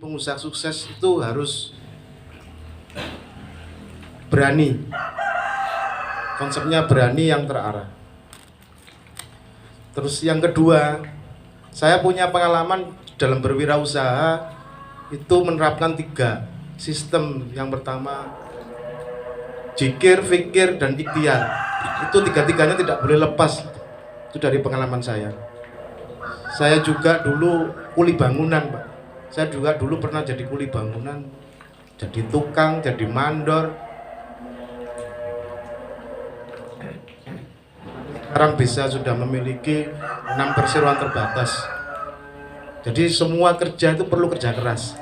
pengusaha sukses itu harus berani. Konsepnya berani yang terarah. Terus yang kedua, saya punya pengalaman dalam berwirausaha itu menerapkan 3 sistem. Yang pertama, zikir, fikir, dan ikhtiar. Itu 3-tiganya tidak boleh lepas. Itu dari pengalaman saya. Saya juga dulu kuli bangunan, Pak. Saya juga dulu pernah jadi kuli bangunan, jadi tukang, jadi mandor. Sekarang bisa sudah memiliki 6 perseroan terbatas. Jadi semua kerja itu perlu kerja keras.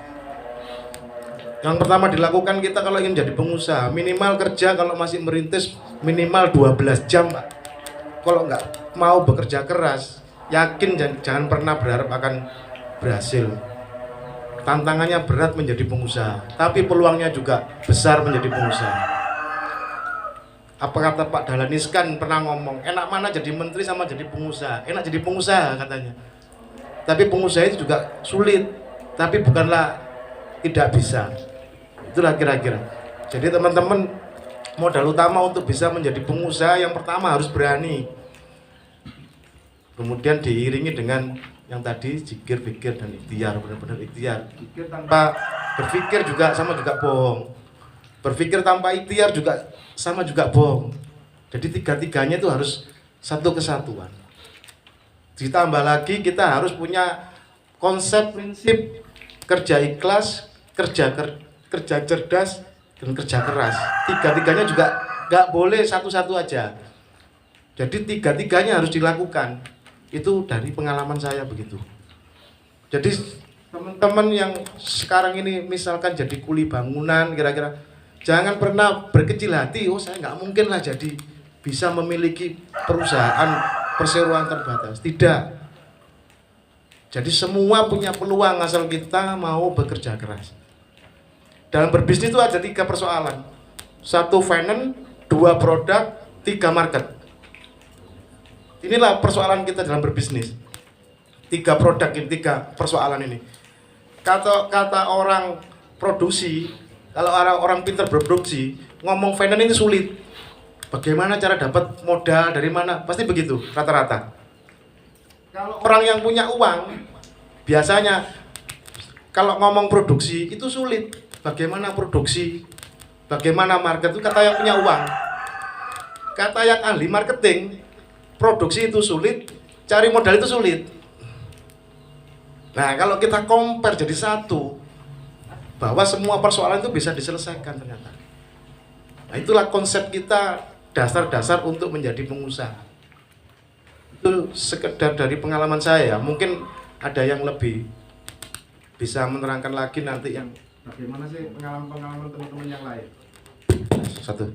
Yang pertama dilakukan kita kalau ingin jadi pengusaha, minimal kerja kalau masih merintis minimal 12 jam, Pak. Kalau nggak mau bekerja keras, yakin jangan pernah berharap akan berhasil. Tantangannya berat menjadi pengusaha, tapi peluangnya juga besar menjadi pengusaha. Apa kata Pak Dahlan Iskan pernah ngomong, enak mana jadi menteri sama jadi pengusaha? Enak jadi pengusaha katanya. Tapi pengusaha itu juga sulit, tapi bukanlah tidak bisa. Itulah kira-kira. Jadi teman-teman, modal utama untuk bisa menjadi pengusaha yang pertama harus berani. Kemudian diiringi dengan yang tadi zikir, fikir, dan ikhtiar. Benar-benar ikhtiar. Zikir tanpa berpikir juga sama juga bohong. Berpikir tanpa ikhtiar juga sama juga bohong. Jadi 3-tiganya itu harus satu kesatuan. Ditambah lagi kita harus punya konsep prinsip kerja ikhlas, kerja cerdas, dan kerja keras. 3-tiganya juga nggak boleh satu-satu aja. Jadi 3-tiganya harus dilakukan. Itu dari pengalaman saya begitu. Jadi teman-teman yang sekarang ini misalkan jadi kuli bangunan, kira-kira jangan pernah berkecil hati. Oh, saya nggak mungkin lah jadi bisa memiliki perusahaan perseroan terbatas. Tidak. Jadi semua punya peluang asal kita mau bekerja keras. Dalam berbisnis itu ada 3 persoalan. 1 finance, 2 produk, 3 market. Inilah persoalan kita dalam berbisnis. 3 produk ini, 3 persoalan ini. Kata orang produksi, kalau orang pintar berproduksi, ngomong finance ini sulit. Bagaimana cara dapat modal dari mana? Pasti begitu rata-rata. Kalau orang yang punya uang, biasanya kalau ngomong produksi itu sulit. Bagaimana produksi? Bagaimana market itu kata yang punya uang. Kata yang ahli marketing, produksi itu sulit, cari modal itu sulit. Nah, kalau kita compare jadi satu, bahwa semua persoalan itu bisa diselesaikan ternyata. Nah, itulah konsep kita, dasar-dasar untuk menjadi pengusaha. Itu sekedar dari pengalaman saya. Mungkin ada yang lebih bisa menerangkan lagi nanti yang bagaimana sih pengalaman teman-teman yang lain. Satu.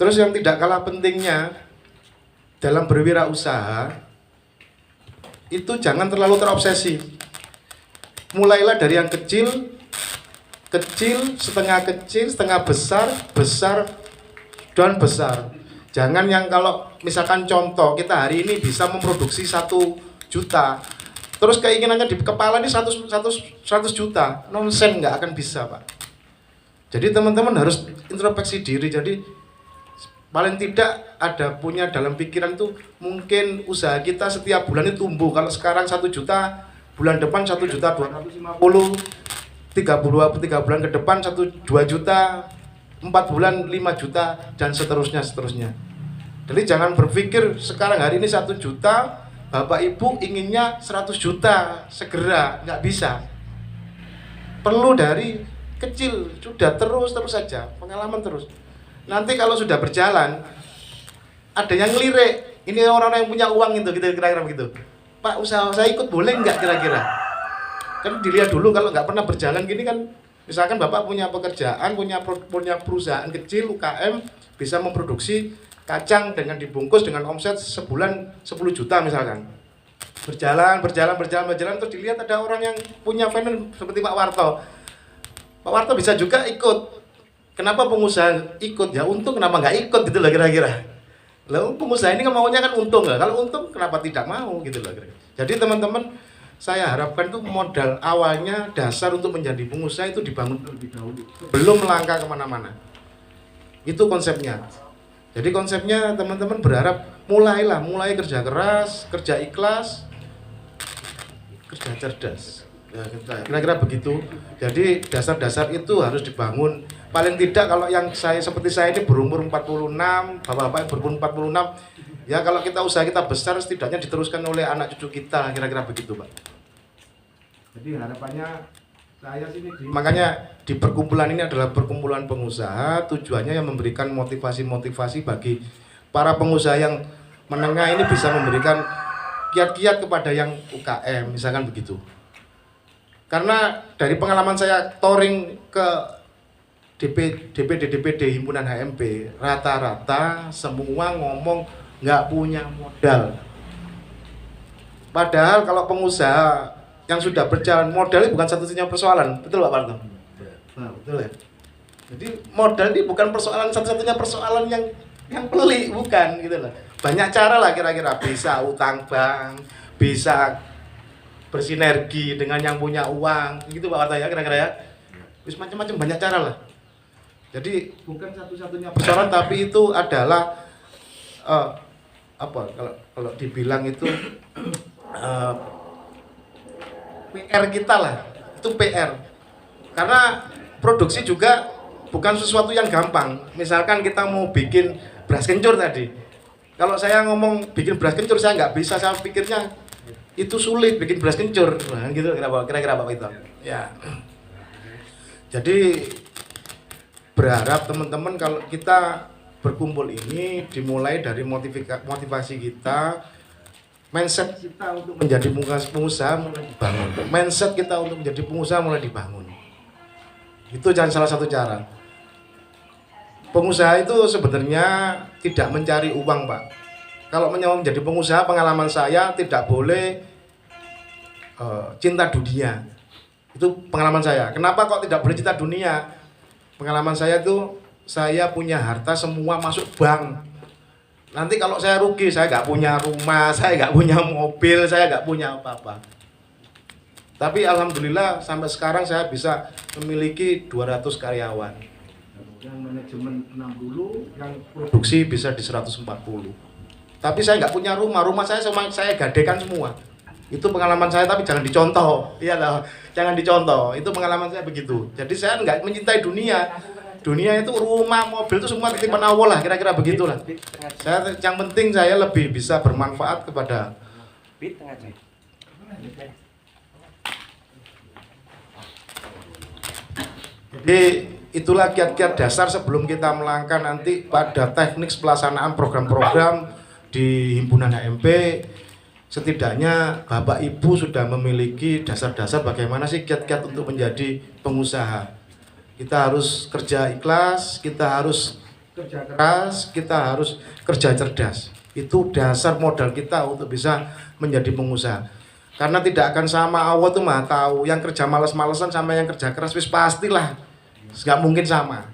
Terus yang tidak kalah pentingnya dalam berwirausaha itu jangan terlalu terobsesi. Mulailah dari yang kecil, setengah besar, dan besar. Jangan yang kalau misalkan contoh kita hari ini bisa memproduksi 1 juta, terus keinginannya di kepala ini 100 juta, nonsen, nggak akan bisa, Pak. Jadi teman-teman harus introspeksi diri. Jadi paling tidak ada punya dalam pikiran itu mungkin usaha kita setiap bulan itu tumbuh. Kalau sekarang 1 juta, bulan depan 1.250.000, 3 bulan ke depan 2 juta, 4 bulan 5 juta, dan seterusnya. Jadi jangan berpikir sekarang hari ini 1 juta, Bapak Ibu inginnya 100 juta segera, nggak bisa. Perlu dari kecil, sudah terus saja, pengalaman terus. Nanti kalau sudah berjalan, ada yang ngelirik, ini orang-orang yang punya uang itu, gitu, kira-kira begitu. Pak, usaha saya ikut boleh nggak kira-kira? Kan dilihat dulu, kalau nggak pernah berjalan gini kan, misalkan Bapak punya pekerjaan, punya perusahaan kecil, UKM, bisa memproduksi kacang dengan dibungkus dengan omset sebulan 10 juta misalkan. Berjalan, terus dilihat ada orang yang punya finance seperti Pak Warto. Pak Warto bisa juga ikut. Kenapa pengusaha ikut? Ya untung, kenapa nggak ikut gitu lah kira-kira. Lalu pengusaha ini kan maunya kan untung lah. Kalau untung kenapa tidak mau gitu lah kira-kira. Jadi teman-teman saya harapkan itu modal awalnya dasar untuk menjadi pengusaha itu dibangun terlebih dahulu, belum melangkah kemana-mana. Itu konsepnya. Jadi konsepnya teman-teman berharap mulai kerja keras, kerja ikhlas, kerja cerdas. Ya, kira-kira begitu. Jadi dasar-dasar itu harus dibangun. Paling tidak kalau yang seperti saya ini berumur 46, bapak-bapak berumur 46, ya kalau kita usaha kita besar setidaknya diteruskan oleh anak cucu kita, kira-kira begitu, Pak. Jadi harapannya saya sini makanya di perkumpulan ini adalah perkumpulan pengusaha, tujuannya yang memberikan motivasi-motivasi bagi para pengusaha yang menengah ini bisa memberikan kiat-kiat kepada yang UKM, misalkan begitu. Karena dari pengalaman saya touring ke DPD himpunan HMP, rata-rata semua ngomong nggak punya modal. Padahal kalau pengusaha yang sudah berjalan, modalnya bukan satu-satunya persoalan, betul Pak Parto? Nah, betul ya. Jadi modal ini bukan persoalan satu-satunya persoalan yang pelik, bukan gitu loh. Banyak cara lah kira-kira, bisa utang bank, bisa bersinergi dengan yang punya uang, gitu Pak Parto ya kira-kira ya. Wis macam-macam banyak cara lah. Jadi bukan satu-satunya persoalan, tapi itu adalah kalau dibilang itu PR kita lah, itu PR. Karena produksi juga bukan sesuatu yang gampang. Misalkan kita mau bikin beras kencur tadi, kalau saya ngomong bikin beras kencur saya nggak bisa, saya pikirnya itu sulit bikin beras kencur, nah, gitu kira-kira Pak itu. Ya. Jadi berharap teman-teman kalau kita berkumpul ini dimulai dari motivasi kita, mindset kita untuk menjadi pengusaha mulai dibangun. Mindset kita untuk menjadi pengusaha mulai dibangun. Itu salah satu cara. Pengusaha itu sebenarnya tidak mencari uang, Pak. Kalau menjadi pengusaha, pengalaman saya tidak boleh cinta dunia. Itu pengalaman saya. Kenapa kok tidak boleh cinta dunia? Pengalaman saya itu, saya punya harta semua masuk bank. Nanti kalau saya rugi, saya nggak punya rumah, saya nggak punya mobil, saya nggak punya apa-apa. Tapi alhamdulillah sampai sekarang saya bisa memiliki 200 karyawan. Yang manajemen 60, yang produksi bisa di 140. Tapi saya nggak punya rumah saya gadekan semua. Itu pengalaman saya, tapi jangan dicontoh. Iya loh, jangan dicontoh. Itu pengalaman saya begitu. Jadi saya nggak mencintai dunia. Dunia itu rumah, mobil itu semua titipan Allah lah, kira-kira begitulah. Yang penting saya lebih bisa bermanfaat kepada. Jadi itulah kiat-kiat dasar sebelum kita melangkah nanti pada teknik pelaksanaan program-program di himpunan HMP. Setidaknya Bapak Ibu sudah memiliki dasar-dasar bagaimana sih kiat-kiat untuk menjadi pengusaha. Kita harus kerja ikhlas, kita harus kerja keras, kita harus kerja cerdas. Itu dasar modal kita untuk bisa menjadi pengusaha. Karena tidak akan sama, Allah tuh Maha tahu. Yang kerja malas-malesan sama yang kerja keras wis pastilah nggak mungkin sama.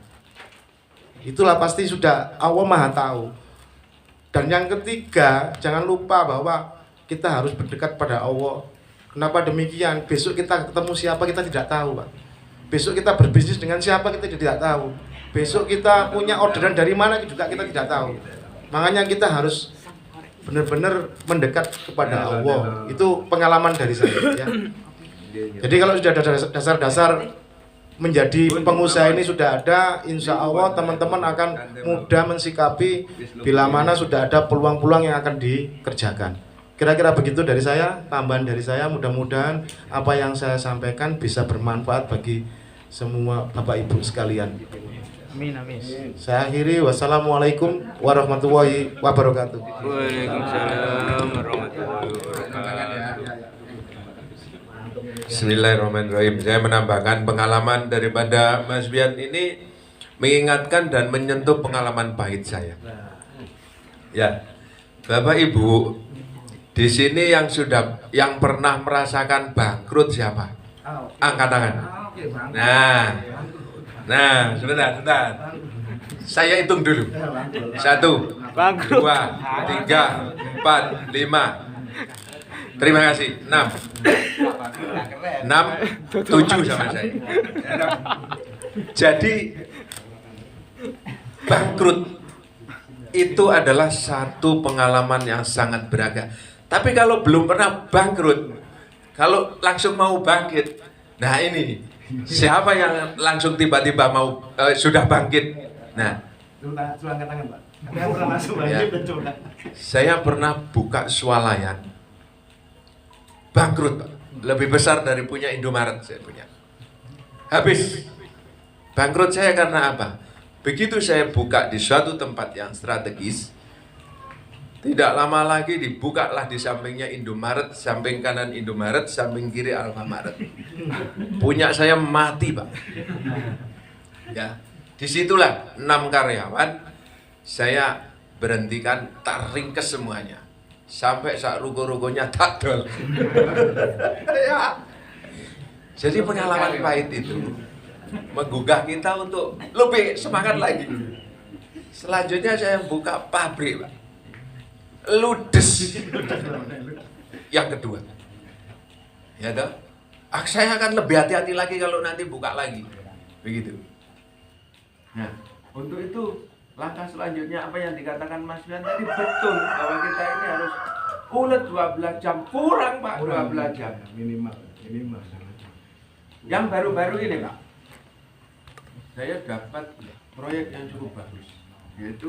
Itulah pasti sudah Allah Maha tahu. Dan yang ketiga, jangan lupa bahwa kita harus berdekat pada Allah. Kenapa demikian? Besok kita ketemu siapa kita tidak tahu, Pak. Besok kita berbisnis dengan siapa kita tidak tahu. Besok kita punya orderan dari mana juga kita tidak tahu. Makanya kita harus benar-benar mendekat kepada Allah. Itu pengalaman dari saya ya. Jadi kalau sudah ada dasar-dasar menjadi pengusaha ini sudah ada, insya Allah teman-teman akan mudah mensikapi bila mana sudah ada peluang-peluang yang akan dikerjakan. Kira-kira begitu dari saya, tambahan dari saya, mudah-mudahan apa yang saya sampaikan bisa bermanfaat bagi semua Bapak Ibu sekalian. Amin, amin. Saya akhiri, wassalamualaikum warahmatullahi wabarakatuh. Waalaikumsalam warahmatullahi wabarakatuh. Bismillahirrahmanirrahim. Saya menambahkan pengalaman daripada Mas Bian ini mengingatkan dan menyentuh pengalaman pahit saya. Ya, Bapak Ibu, di sini yang pernah merasakan bangkrut siapa? Angkat tangan. Nah, sebentar. Saya hitung dulu. 1, 2, 3, 4, 5. Terima kasih. 6. 7 sama saya. Jadi bangkrut itu adalah satu pengalaman yang sangat berharga. Tapi kalau belum pernah bangkrut, kalau langsung mau bangkit, nah ini siapa yang langsung tiba-tiba mau sudah bangkit? Nah, Coba angkat tangan, Pak. Yang pernah langsung ya. bangkit dan coba. Saya pernah buka swalayan, bangkrut, Pak. Lebih besar dari punya Indomaret saya punya. Habis. Bangkrut saya karena apa? Begitu saya buka di suatu tempat yang strategis, tidak lama lagi dibukalah di sampingnya Indomaret, samping kanan Indomaret, samping kiri Alfamaret. Punya saya mati, Pak. Ya, disitulah 6 karyawan saya berhentikan, tak ringkes semuanya, sampai saat ruko-rukonya tak dol. Ya. Jadi pengalaman pahit itu menggugah kita untuk lebih semangat lagi. Selanjutnya saya buka pabrik, Pak. Ludes. Yang kedua. Ya toh? Saya akan lebih hati-hati lagi kalau nanti buka lagi. Begitu. Nah, untuk itu langkah selanjutnya apa yang dikatakan Mas Bian tadi betul, bahwa kita ini harus ulet 12 jam, kurang Pak, 12 jam Minimal. Yang baru-baru ini Pak, saya dapat proyek yang cukup bagus, yaitu